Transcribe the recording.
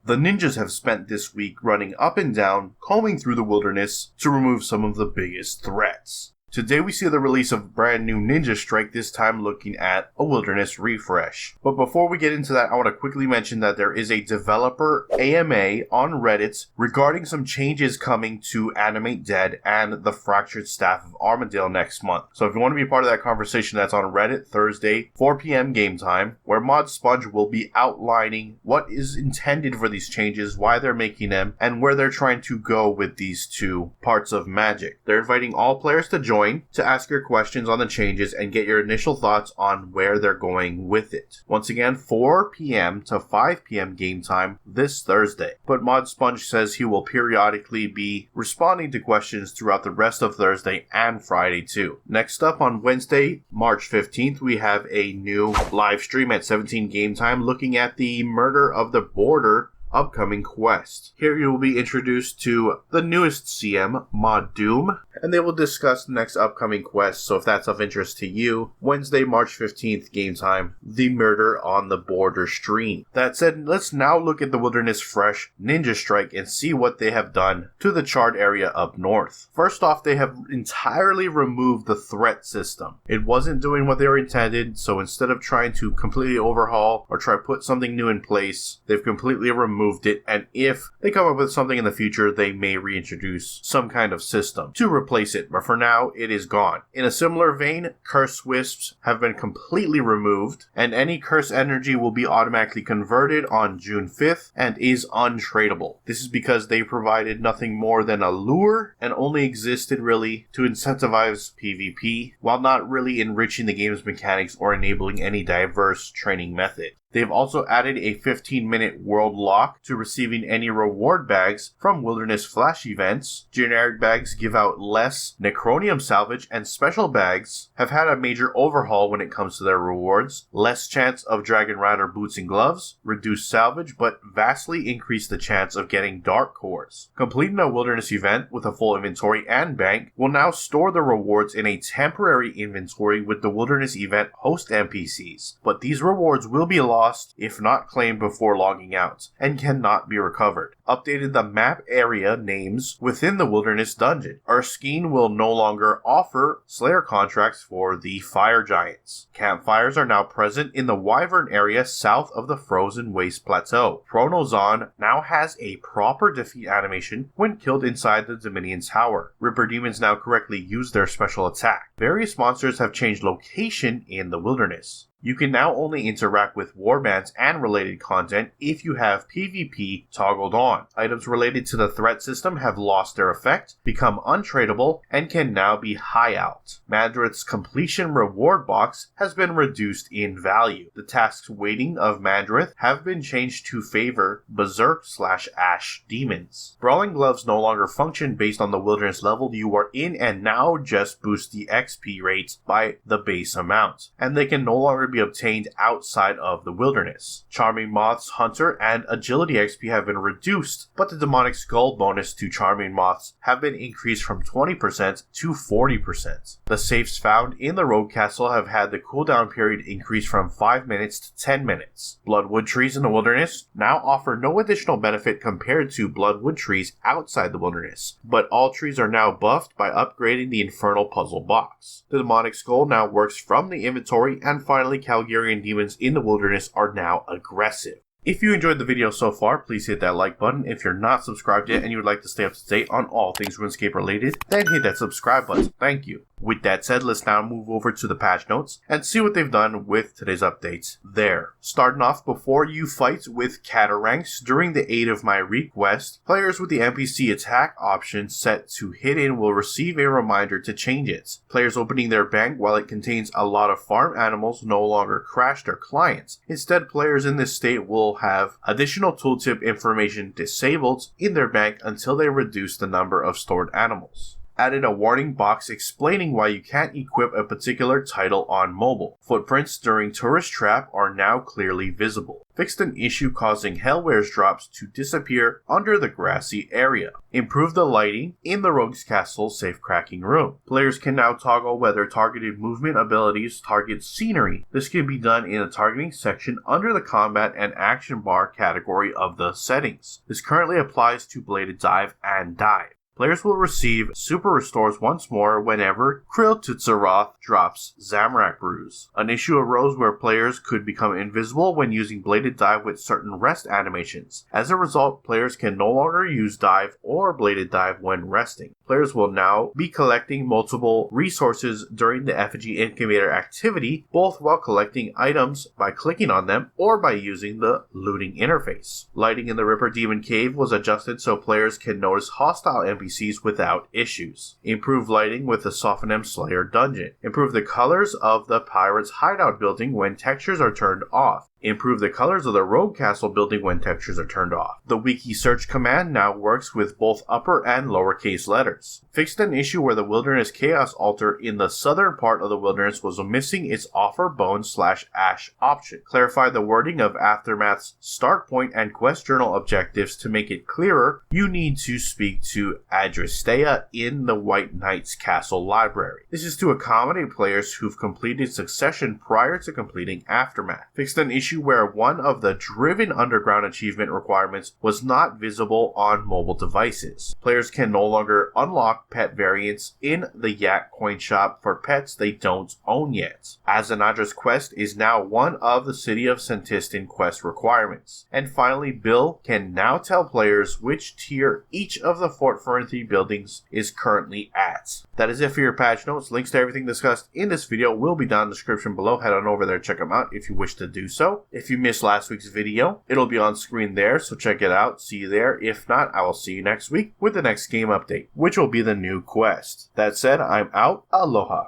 The ninjas have spent this week running up and down, combing through the wilderness to remove some of the biggest threats. Today we see the release of brand new Ninja Strike, this time looking at a wilderness refresh. But before we get into that, I want to quickly mention that there is a developer AMA on Reddit regarding some changes coming to Animate Dead and the Fractured Staff of Armadale next month. So if you want to be part of that conversation, that's on Reddit Thursday, 4 p.m. game time, where Mod Sponge will be outlining what is intended for these changes, why they're making them, and where they're trying to go with these two parts of Magic. They're inviting all players to join to ask your questions on the changes and get your initial thoughts on where they're going with it. Once again, 4 p.m. to 5 p.m. game time this Thursday. But Mod Sponge says he will periodically be responding to questions throughout the rest of Thursday and Friday too. Next up on Wednesday, March 15th, we have a new live stream at 17 game time looking at the Murder of the Border upcoming quest. Here you will be introduced to the newest CM, Mod Doom, and they will discuss the next upcoming quest, so if that's of interest to you, Wednesday, March 15th, game time, the Murder on the Border stream. That said, let's now look at the Wilderness Fresh Ninja Strike and see what they have done to the charred area up north. First off, they have entirely removed the threat system. It wasn't doing what they were intended, so instead of trying to completely overhaul or try to put something new in place, they've completely removed it, and if they come up with something in the future, they may reintroduce some kind of system to replace it, but for now, it is gone. In a similar vein, curse wisps have been completely removed, and any curse energy will be automatically converted on June 5th and is untradeable. This is because they provided nothing more than a lure and only existed really to incentivize PvP, while not really enriching the game's mechanics or enabling any diverse training method. They've also added a 15-minute world lock to receiving any reward bags from Wilderness Flash events. Generic bags give out less Necronium salvage, and special bags have had a major overhaul when it comes to their rewards. Less chance of Dragon Rider boots and gloves, reduced salvage, but vastly increased the chance of getting dark cores. Completing a Wilderness event with a full inventory and bank will now store the rewards in a temporary inventory with the Wilderness event host NPCs, but these rewards will be lost if not claimed before logging out, and cannot be recovered. Updated the map area names within the Wilderness Dungeon. Erskine will no longer offer Slayer contracts for the Fire Giants. Campfires are now present in the Wyvern area south of the Frozen Waste Plateau. Chronozon now has a proper defeat animation when killed inside the Dominion Tower. Ripper Demons now correctly use their special attack. Various monsters have changed location in the wilderness. You can now only interact with warbands and related content if you have PvP toggled on. Items related to the threat system have lost their effect, become untradeable, and can now be high out. Mandrith's completion reward box has been reduced in value. The tasks waiting of Mandrith have been changed to favor Berserk/Ash demons. Brawling gloves no longer function based on the wilderness level you are in and now just boost the XP rates by the base amount, and they can no longer be obtained outside of the wilderness. Charming Moth's Hunter and Agility XP have been reduced, but the Demonic Skull bonus to Charming Moths have been increased from 20% to 40%. The safes found in the Rogue Castle have had the cooldown period increased from 5 minutes to 10 minutes. Bloodwood trees in the wilderness now offer no additional benefit compared to Bloodwood trees outside the wilderness, but all trees are now buffed by upgrading the Infernal Puzzle box. The Demonic Skull now works from the inventory, and finally Calgarian demons in the wilderness are now aggressive. If you enjoyed the video so far, please hit that like button. If you're not subscribed yet and you would like to stay up to date on all things RuneScape related, then hit that subscribe button. Thank you. With that said, let's now move over to the patch notes and see what they've done with today's updates there. Starting off, before you fight with Cataranks during the Aid of My request, players with the NPC attack option set to hidden will receive a reminder to change it. Players opening their bank while it contains a lot of farm animals no longer crash their clients. Instead, players in this state will have additional tooltip information disabled in their bank until they reduce the number of stored animals. added a warning box explaining why you can't equip a particular title on mobile. Footprints during Tourist Trap are now clearly visible. Fixed an issue causing Hellware's drops to disappear under the grassy area. Improved the lighting in the Rogue's Castle safe-cracking room. Players can now toggle whether targeted movement abilities target scenery. This can be done in the targeting section under the combat and action bar category of the settings. This currently applies to Bladed Dive and Dive. Players will receive super restores once more whenever Krill Tutsaroth drops Zamorak Brews. An issue arose where players could become invisible when using Bladed Dive with certain rest animations. As a result, players can no longer use Dive or Bladed Dive when resting. Players will now be collecting multiple resources during the Effigy Incubator activity, both while collecting items by clicking on them or by using the looting interface. Lighting in the Ripper Demon Cave was adjusted so players can notice hostile NPCs without issues. Improved lighting with the Sophonem Slayer dungeon. Improve the colors of the Pirate's Hideout building when textures are turned off. Improve the colors of the Rogue Castle building when textures are turned off. The wiki search command now works with both upper and lowercase letters. Fixed an issue where the Wilderness Chaos altar in the southern part of the wilderness was missing its offer bone/ash option. Clarified the wording of Aftermath's start point and quest journal objectives to make it clearer. You need to speak to Adristea in the White Knight's Castle library. This is to accommodate players who've completed Succession prior to completing Aftermath. Fixed an issue where one of the Driven Underground achievement requirements was not visible on mobile devices. Players can no longer unlock pet variants in the Yak coin shop for pets they don't own yet. Azanadra's quest is now one of the City of Sentistan quest requirements. And finally, Bill can now tell players which tier each of the Fort Ferenthy buildings is currently at. That is it for your patch notes. Links to everything discussed in this video will be down in the description below. Head on over there, check them out if you wish to do so. If you missed last week's video, it'll be on screen there, so check it out. See you there. If not, I will see you next week with the next game update, which will be the new quest. That said, I'm out. Aloha.